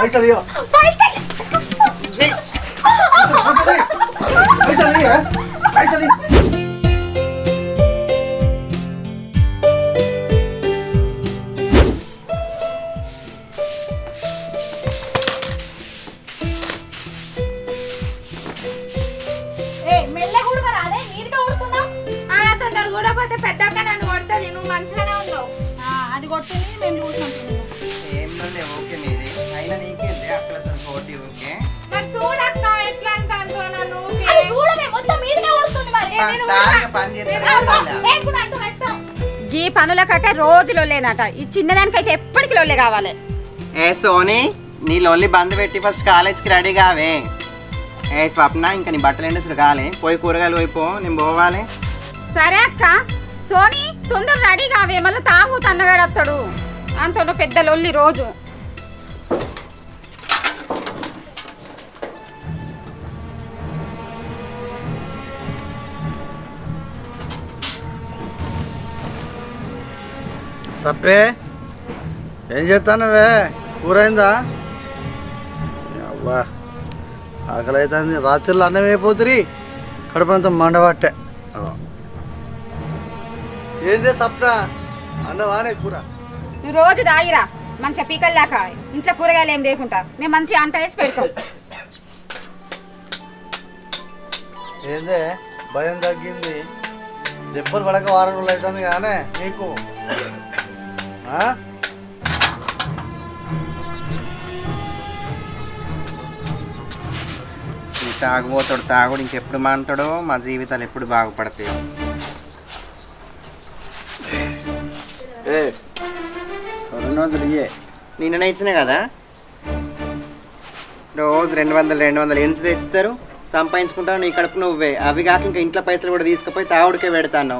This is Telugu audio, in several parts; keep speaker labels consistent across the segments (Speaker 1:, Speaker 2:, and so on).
Speaker 1: पैसा लियो पैसा लियो पैसा लियो
Speaker 2: పెద్దక్క నన్ను కొడుతుంది నువ్వు మంచిగానే ఉన్నావు అది కొడుతుంది మేము చూసుకుంటున్నాం
Speaker 3: ఓకే మీది అయినా నీకేంది అక్కలతో పోటీ ఓకే
Speaker 2: మరి చూడక్క ఎట్లా అంటాను నన్ను చూడమే మొత్తం మీదనే కొడుతుంది మరి
Speaker 3: పని చేస్తా
Speaker 4: ఈ పనుల కట్ట రోజులో లేనట ఈ చిన్నదానికైతే ఎప్పటికి లోలే కావాలి.
Speaker 3: ఏ సోనీ నీ లొల్లి బంద్ పెట్టి ఫస్ట్ కాలేజ్కి రెడీ కావే. ఏ స్వప్న ఇంకా నీ బట్టలు ఎండేసుడు కాలే పోయి కూరగాయలు పోయిపో నేను పోవాలి.
Speaker 4: సరే అక్క సోనీ తొందర రెడీ కావే మళ్ళీ తాగు తన్నగాడతాడు అంత పెద్ద లొల్లి రోజు.
Speaker 1: సప్పే ఏం చేస్తానవే కూర అయిందా అవ్వా ఆకలి అవుతుంది రాత్రిలో అన్నం అయిపోతుంది కడుపంతా మండబట్టే ఏందే సప్న అన్నవానే కూర
Speaker 4: నువ్వు రోజు దాగిరా మంచిగా పీకలు దాకా ఇంట్లో కూరగాయలు ఏం లేకుండా మేము మంచిగా అంట వేసి పెడతాం.
Speaker 1: ఏందే భయం తగ్గింది దెబ్బలు పడక వారం రోజులు అవుతుంది కానీ నీకు
Speaker 3: తాగుబోతాడు తాగుడు ఇంకెప్పుడు మానుతాడో మా జీవితాలు ఎప్పుడు బాగుపడతాయో.
Speaker 1: ఏ 200 ఇయ్యే
Speaker 3: నిన్ననే ఇచ్చినా కదా రోజు 200 ఎన్ని తెచ్చుతారు సంపాదించుకుంటావు నీ కడుపు నువ్వే. అవి కాక ఇంకా ఇంట్లో పైసలు కూడా తీసుకుపోయి తాగుడికే పెడతాను.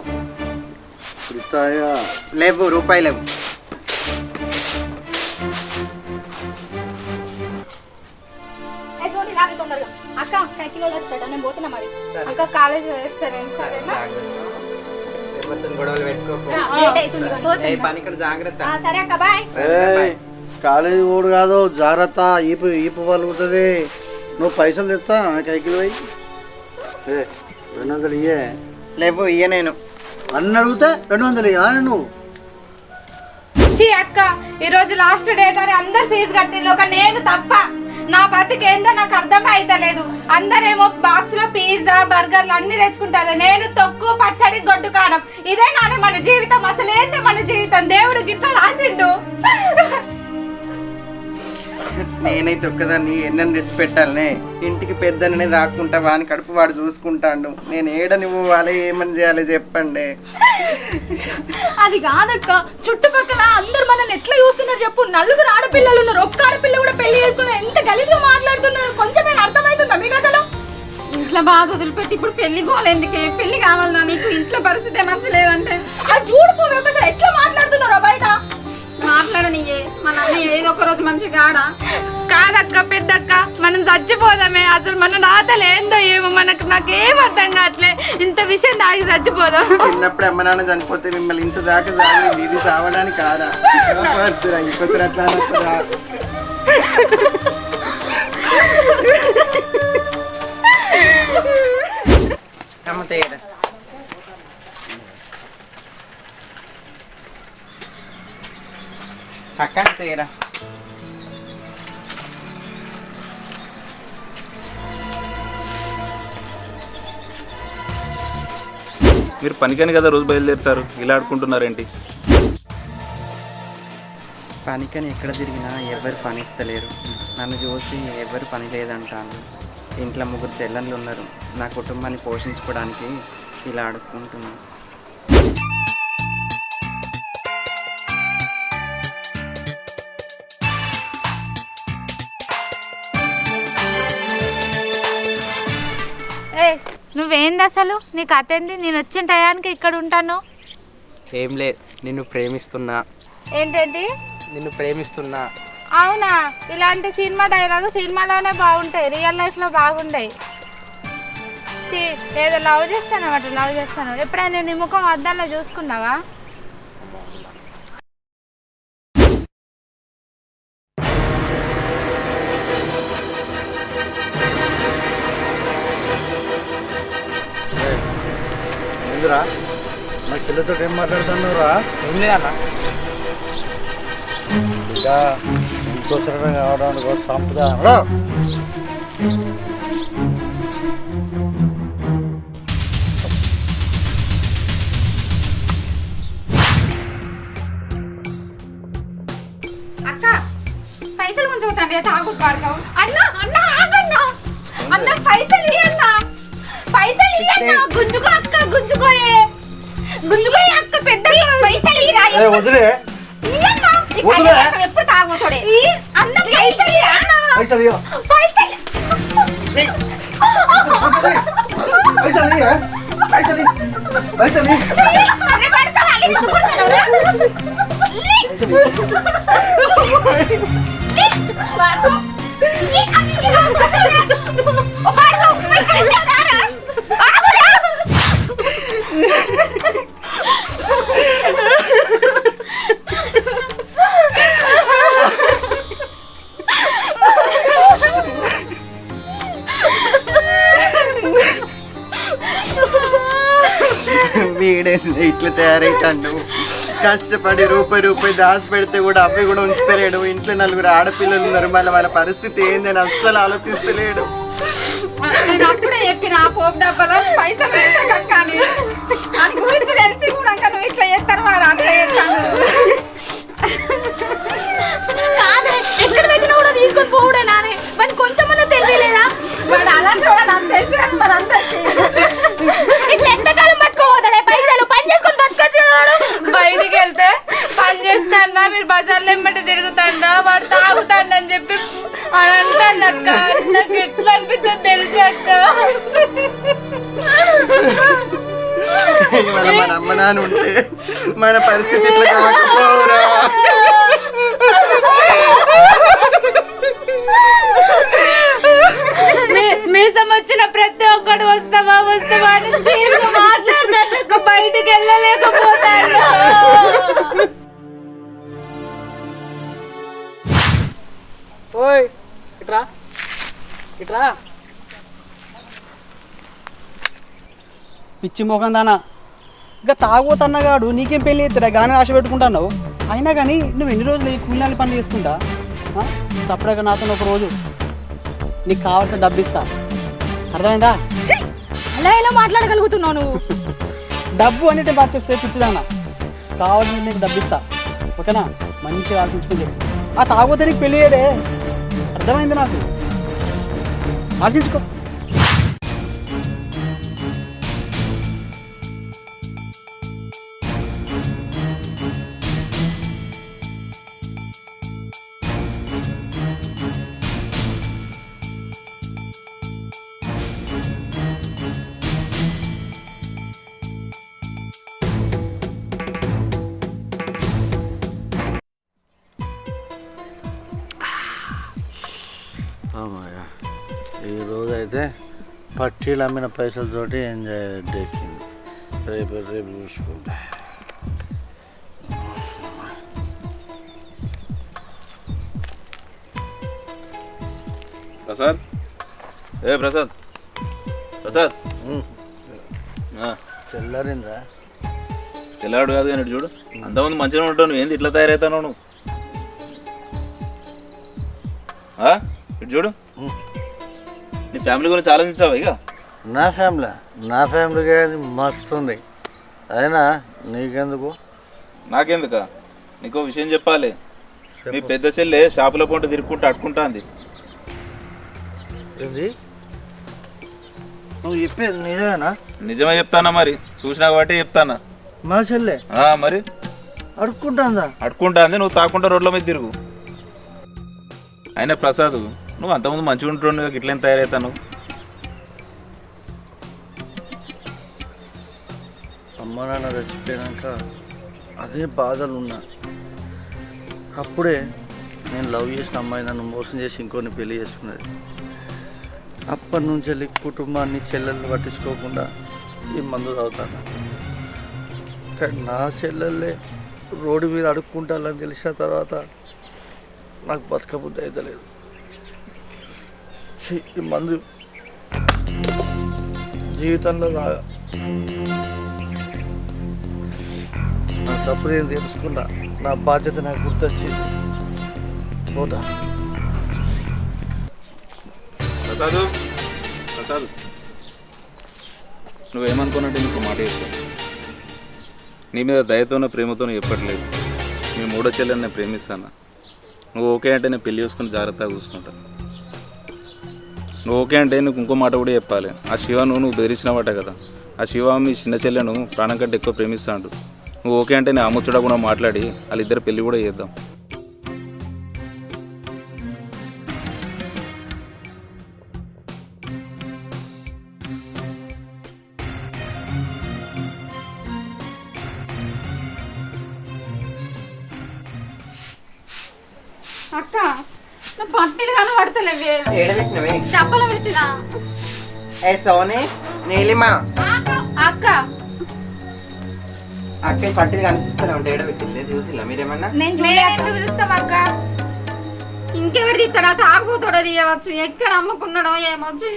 Speaker 3: లేవు రూపాయి లేవు.
Speaker 2: అక్క సైకిల్ నేను పోతున్నా మరి అక్క కాలేజ్ వేస్తాను సరేనా
Speaker 3: గొడవలు పెట్టుకోకు. జాగ్రత్త.
Speaker 2: సరే అక్క బాయ్.
Speaker 1: కాలేజీ ఓడు కాదు జాగ్రత్త ఈపు ఈపు పలుకుతుంది. నువ్వు పైసలు తెస్తా కైకిలు పోయి 200 ఇయ్యే
Speaker 3: లేవు ఇయ్య నేను
Speaker 1: అన్న అడిగితే 200 ఇయ్యా నువ్వు.
Speaker 2: అక్క ఈరోజు లాస్ట్ డేట్ అని అందరు ఫీజు కట్టిండ్రు ఒక నేను తప్ప. నా బతికి ఏందో నాకు అర్థం అయితలేదు. అందరేమో బాక్స్ లో పిజ్జా బర్గర్లు అన్ని తెచ్చుకుంటారు. నేను తొక్కు పచ్చడి గొడ్డు కాడం. ఇదే నానే మన జీవితం. అసలేంది మన జీవితం? దేవుడు గిట్లా రాసిండు.
Speaker 3: నేనైతే ఒక్కదాన్ని ఎన్నని తెచ్చి పెట్టాలనే. ఇంటికి పెద్దనే దాక్కుంటా వాని కడుపు వాడు చూసుకుంటాడు. నేను ఏడని పోవాలి ఏమని చేయాలి చెప్పండి.
Speaker 2: అది కాదక్క చుట్టుపక్కల అందరు మనల్ని ఎట్లా చూస్తున్నారు చెప్పు. 4 ఆడపిల్లలు ఉన్నారు. ఒక్క ఆడపిల్ల కూడా పెళ్లి చేసుకున్నారు. ఎంత గలీజ్గా మాట్లాడుతున్నారు. కొంచెం అర్థమవుతుందా మీకు? అసలు
Speaker 4: ఇంట్లో బాగా వదిలిపెట్టి ఇప్పుడు పెళ్లి పోలేందుకే పెళ్లి కావాలన్నా నీకు ఇంట్లో పరిస్థితి మంచి లేదంటే
Speaker 2: అది చూడుకోవచ్చు. ఎట్లా మాట్లాడుతున్నారో బయట
Speaker 4: మాట్లాడనియే మన ఏదో ఒక రోజు మంచిగా ఆడా
Speaker 2: కాదక్క పెద్దక్క మనం చచ్చిపోదామే. అసలు మన రాతలు ఏందో ఏమో మనకు నాకేం అర్థం కావట్లే. ఇంత విషయం దాగి చచ్చిపోదాం.
Speaker 3: చిన్నప్పుడు అమ్మ నాన్న చనిపోతే మిమ్మల్ని ఇంత దాకా సాగింది ఇది సావడానికి కాదా? ఇంకొకరు అట్లా అమ్మ తేరా అక్క తేరా
Speaker 5: మీరు పనికని కదా రోజు బయలుదేరుతారు, ఇలా ఆడుకుంటున్నారేంటి?
Speaker 3: పనికని ఎక్కడ తిరిగినా ఎవరు పనిస్తలేరు. నన్ను చూసి ఎవరు పని లేదంటాను. ఇంట్లో 3 చెల్లెళ్ళు ఉన్నారు. నా కుటుంబాన్ని పోషించుకోవడానికి ఇలా ఆడుకుంటున్నాను.
Speaker 2: నువ్వేంది అసలు? నీ కథ ఏంది? నేను వచ్చిన టయానికి ఇక్కడ ఉంటాను.
Speaker 6: ఏం లేదు, నిన్ను ప్రేమిస్తున్నా.
Speaker 2: ఏంటండి?
Speaker 6: నిన్ను ప్రేమిస్తున్నా.
Speaker 2: అవునా? ఇలాంటి సినిమా డైలాగ్ సినిమాలోనే బాగుంటాయి, రియల్ లైఫ్లో బాగుంటాయి. ఏదో లవ్ చేస్తాను అన్నమాట. లవ్ చేస్తాను. ఎప్పుడైనా నీ ముఖం అద్దంలో చూసుకున్నావా?
Speaker 1: ఏందిరా మా చెల్లెతో ఏం మాట్లాడుతున్నావురా?
Speaker 6: ఏం లేదన్న.
Speaker 1: ఇంకా ఇంకోసరి కావడానికి సంపదా
Speaker 4: అక్క పైసలు ఉంచుకుంటాను తాగు పాడతావు అన్న అన్న ఆగన్నా
Speaker 2: అన్న పైసలు ఇయ్యన్నా, పైసలు ఇయ్యన్నా. గుంజుకో అక్క, గుంజుకోయే అక్క. పెద్ద పైసలు ఇయ్యరా.
Speaker 1: వదిలే
Speaker 2: ఇయ్యన్నా.
Speaker 1: వదిలే.
Speaker 2: ఎప్పుడు తాగుతాడే అన్న. పైసలు ఇయ్యన్నా.
Speaker 1: పైసలు ఇయ్య.
Speaker 2: పైసలు
Speaker 1: పైసలు ఇయ్య. పైసలు ఇయ్య. పైసలు ఇయ్య.
Speaker 2: అరే పడతావా? ఎందుకు కొడతావురా?
Speaker 3: వీడేంది ఇట్లా తయారైతాడు? కష్టపడి రూపాయి దాచి పెడితే కూడా అవి కూడా ఉంచుతలేడు. ఇంట్లో 4 ఆడపిల్లలు ఉన్నారు, మళ్ళీ వాళ్ళ పరిస్థితి ఏందని అస్సలు ఆలోచిస్తలేడు.
Speaker 4: నేను అప్పుడే చెప్పిన పోపు డబ్బాలో పైసలు పెట్టకని దాని గురించి తెలిసి కూడా నువ్వు ఇట్లా చేస్తారు వాడు అట్లా చేస్తాను.
Speaker 2: కాదే, ఎక్కడ పెట్టినా కూడా తీసుకొని పోవుడే నానే. వాడిని కొంచెమన్నా తెలియలేదా?
Speaker 4: వాడు అలాంటి కూడా నాకు తెలుసు కానీ మరి అందరికీ
Speaker 2: ఇట్లా ఎంతకాలం పట్టుకోవద్దాడే పైసలు? పని చేసుకొని బతకొచ్చు. బయటికి వెళ్తే పని చేస్తాడా, మీరు బజార్లో ఎమ్మటి తిరుగుతాడా, వాడు తాగుతాడు అని చెప్పి అని అంటాడు అక్క. నాకు ఎట్లా అనిపిస్తుంది తెలుసు అక్క.
Speaker 3: మన అమ్మ నాన్న ఉంటే మన పరిస్థితి ఇట్లా కాకపోరా.
Speaker 2: మీసం వచ్చిన ప్రతి ఒక్కడు వస్తావా అని మాట్లాడతాను. బయటికి వెళ్ళలేకపోతాను.
Speaker 6: ఓయ్ ఇట్రా ఇట్రా.
Speaker 7: పిచ్చి మొఖం దానా ఇంకా తాగోతన్నగాడు నీకేం పెళ్ళి ఎత్తురా గానే ఆశ పెట్టుకుంటున్నావు. అయినా కానీ నువ్వు ఎన్ని రోజులు ఈ కూలినాలి పనులు చేసుకుంటా సపరేట్గా నాతో ఒక రోజు నీకు కావాల్సిన డబ్బు ఇస్తా, అర్థమైందా?
Speaker 2: అలా ఎలా మాట్లాడగలుగుతున్నావు నువ్వు?
Speaker 7: డబ్బు అన్నిటి బాగా చేస్తే పిచ్చిదానా, కావాల్సిన నీకు డబ్బు ఇస్తా, ఓకేనా? మంచిగా ఆలోచించుకుని చెప్పు. ఆ తాగోతే నీకు పెళ్ళి అయ్యాడే, అర్థమైంది నాకు, ఆలోచించుకో.
Speaker 1: ఈరోజు అయితే పట్టీలు అమ్మిన పైసలతోటి ఎంజాయ్ ఎక్కింది. రేపు చూసుకుంటా.
Speaker 5: ప్రసాద్, ఏ ప్రసాద్, ప్రసాద్
Speaker 1: తెల్లారిందా?
Speaker 5: తెల్లాడు కాదు కానీ ఇటు చూడు, అంతమంది మంచిగా ఉంటావు, నువ్వు ఏంది ఇట్లా తయారవుతావు నువ్వు? ఇటు చూడు, నీ ఫ్యామిలీ గురించి ఆలోచించావా? ఇక
Speaker 1: నా ఫ్యామిలీకి అది మస్తు ఉంది. అయినా నీకెందుకు?
Speaker 5: నాకెందుక? నీకో విషయం చెప్పాలి. మీ పెద్ద చెల్లె షాపుల పొంట తిరుక్కుంటూ అట్టుకుంటాంది.
Speaker 1: ఏంది నువ్వు చెప్పేది నిజమేనా?
Speaker 5: నిజమే చెప్తానా, మరి చూసినా కాబట్టి చెప్తానా.
Speaker 1: మా చెల్లె
Speaker 5: మరి
Speaker 1: అడుక్కుంటాందా?
Speaker 5: అట్టుకుంటాంది, నువ్వు తాకుండా రోడ్ల మీద తిరుగు. అయినా ప్రసాద్, నువ్వు అంతకుముందు మంచిగా ఉంటుండే ఇట్లేం తయారవుతాను?
Speaker 1: అమ్మ నాన్న చచ్చిపోయాక అదే బాధలు ఉన్నా. అప్పుడే నేను లవ్ చేసిన అమ్మాయి నన్ను మోసం చేసి ఇంకోని పెళ్లి చేసుకున్నది. అప్పటి నుంచి వెళ్ళి కుటుంబాన్ని చెల్లెల్ని పట్టించుకోకుండా ఈ మందు తాగుతాను. కానీ నా చెల్లెళ్ళే రోడ్డు మీద అడుక్కుంటానని తెలిసిన తర్వాత నాకు బతకబుద్ధి అయితే లేదు. ఈ మందు జీవితంలో తాగా. తప్పు నేను తెలుసుకున్నా, నా బాధ్యత నాకు గుర్తొచ్చింది. పోతా.
Speaker 5: ప్రసాదు ప్రసాద్, నువ్వేమనుకున్నట్టు నీకు మాట చెప్తాను. నీ మీద దయతోనో ప్రేమతోనో చెప్పట్లేదు. మీ మూడో చెల్లెని నేను ప్రేమిస్తాను. నువ్వు ఓకే అంటే నేను పెళ్లి చేసుకుని జాగ్రత్తగా చూసుకుంటాను. నువ్వు ఓకే అంటే నీకు ఇంకో మాట కూడా చెప్పాలి. ఆ శివను నువ్వు బెదిరించినవాట కదా, ఆ శివ మీ చిన్న చెల్లెను ప్రాణం కంటే ఎక్కువ ప్రేమిస్తాడు. నువ్వు ఓకే అంటే నేను అమ్ముచ్చుడా కూడా మాట్లాడి వాళ్ళిద్దరు పెళ్లి కూడా చేద్దాం.
Speaker 4: అక్క నా బట్టలు కనబడతలేవే.
Speaker 3: ఏడబెట్టినవే
Speaker 4: డబ్బలు పెట్టినా.
Speaker 3: ఏ సోనే నీలిమా
Speaker 2: అక్క
Speaker 3: అక్క పట్టిని కనిపిస్తూనే ఉంటే ఏడబెట్టింది చూసిలా మీరేమన్నా?
Speaker 2: నేను ఎందుకు చూస్తాం అక్క?
Speaker 4: ఇంకెవరి తీస్తాడా? తాగుతాడో తీయవచ్చు. ఎక్కడ అమ్ముకున్నాడో ఏమొచ్చి.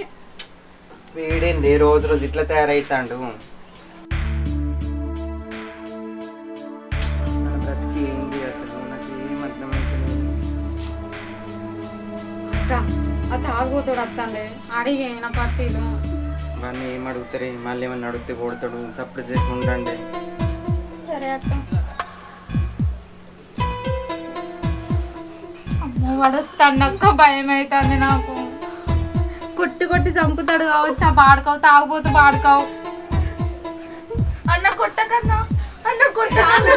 Speaker 3: వీడేంది రోజు రోజు ఇట్లా తయారైతాండు? నా బ్రతికి ఏంది అసలు? నాకు ఏం అర్థమవుతుంది.
Speaker 4: అక్క ఆ తాగుతాడు వస్తాండే అడిగే నా పట్టీలు.
Speaker 3: వాడిని ఏం అడుగుతారే? మళ్ళీ ఏమన్నా అడిగితే కొడతాడు. సప్పుడు చేయకుండా ఉండండి.
Speaker 4: సరే అక్క. అమ్మో వడస్తాను అక్క, భయం అవుతుంది నాకు.
Speaker 2: కొట్టి కొట్టి చంపుతాడు కావచ్చు. ఆ పాడుకోవు, తాగుపోతూ పాడుకోవు. అన్న కొట్టకన్నా, అన్న కొట్టకన్నా,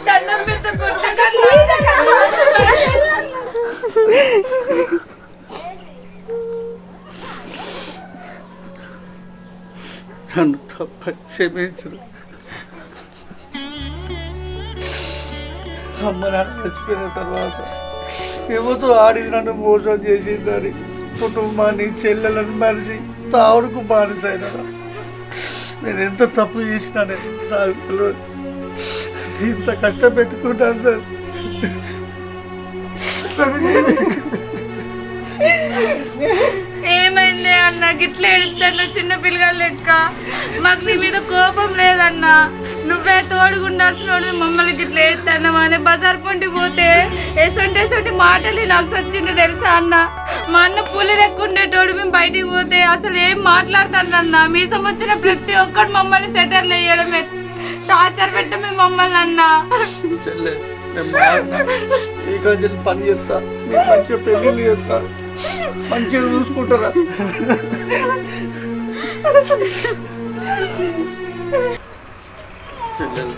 Speaker 2: దండం పెడతా కొట్టకన్నా.
Speaker 1: నన్ను తప్ప క్షమించరు. అమ్మ నాన్న చచ్చిపోయిన తర్వాత ఏమోతో ఆడిది నన్ను మోసం చేసిందని కుటుంబాన్ని చెల్లెలను మరిచి తావుడుకు బానిసైనా. నేను ఎంత తప్పు చేసినానే నాకు తెలియదు. ఇంత కష్టపెట్టుకుంటాను సార్.
Speaker 2: ఏమైంది అన్న గిట్లా ఎడుతాను? చిన్న పిల్లగాళ్ళు లెక్క. మాకు నీ మీద కోపం లేదన్నా, నువ్వే తోడుగుండాల్సిన మమ్మల్ని గిట్లా వేస్తాన్నావా అని బజార్ పొంటి పోతే ఎసొంటి మాటలు వినాల్సి వచ్చింది తెలుసా అన్న. మా అన్న పులి లెక్క ఉండేటోడు, మేము బయటికి పోతే అసలు ఏం మాట్లాడతానన్నా. మీసం వచ్చిన ప్రతి ఒక్కడు మమ్మల్ని సెటర్లు వేయడమే, టార్చర్ పెట్టమే మమ్మల్ని అన్నా.
Speaker 1: చెల్లె ఈ గంజలు పని చేస్తా, మీకు మంచిగా పెళ్ళిళ్ళు చేస్తా, మంచిగా చూసుకుంటారా? చెల్లెలు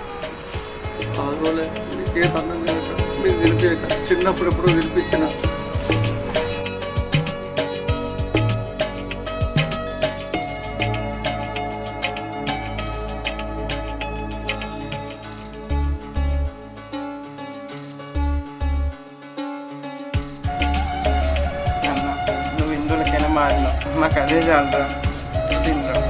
Speaker 1: ఆగోలే, మీకే అన్నం తినక మీరు తినిపించక చిన్నప్పుడు ఎప్పుడో తినిపించిన.
Speaker 3: నువ్వు ఇందులోకైనా మారినావు, మాకు అదే చాలరా. తింటాం.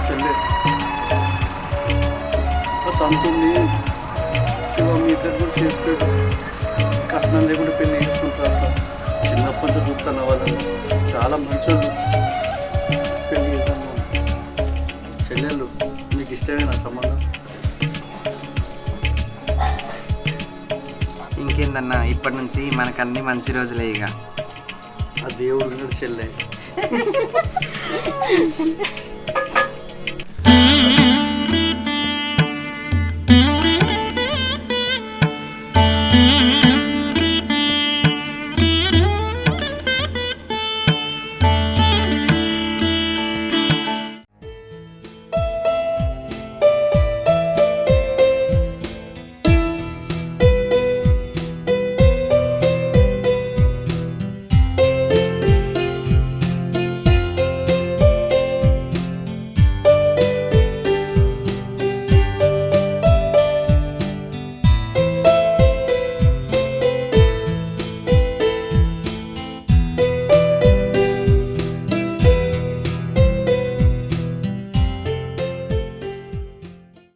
Speaker 1: చెల్లె సంతుంది శివ మీ ఇద్దరు కూడా చెప్పాడు, కట్నం లేకుండా పెళ్లి చేసుకుంటారు. చిన్నప్పటి నుంచి చూస్తాను వాళ్ళని, చాలా మంచోళ్ళు. పెళ్లి చేద్దాము. చెల్లెళ్ళు మీకు ఇష్టమే నా సంబంధం.
Speaker 3: ఇంకేందన్నా, ఇప్పటి నుంచి మనకు అన్ని మంచి రోజులే ఇక.
Speaker 1: ఆ దేవుడు చెల్లె.